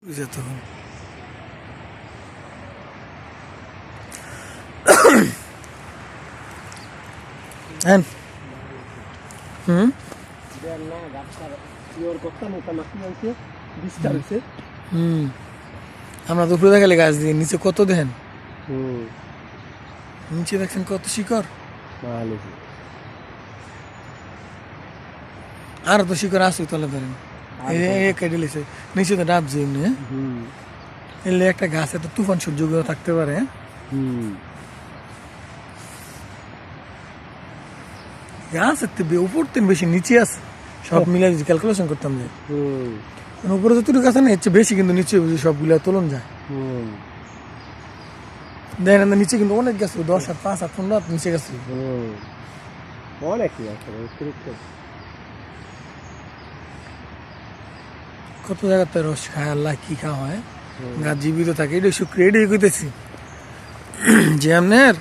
তখন আমরা তো উপরে দেখালে গাছ দিয়ে নিচে কত দেখেন, নিচে দেখছেন কত শিকড়, আর তো শিকড় আছে তলে ধরেন কেটে লিছে নিচে তো ডাব যে এমনি এলে একটা গাছ এত তুফান সহ্য করে থাকতে পারে। গাছ উপর তিন বেশি নিচে আছে সব মিলে যদি ক্যালকুলেশন করতাম যে উপরে যতটুকু আছে না এর চেয়ে বেশি কিন্তু নিচে সবগুলো তোলন যায়। দেখেন নিচে কিন্তু অনেক গেছে 10 আর 5 আর 15 নিচে গেছে অনেক। কত জায়গাতে রস খায় আল্লাহ কি খাওয়া হয়, গাছ জীবিত থাকে। এটা শুক্রিয়া এটাই কইতেছি যে আপনার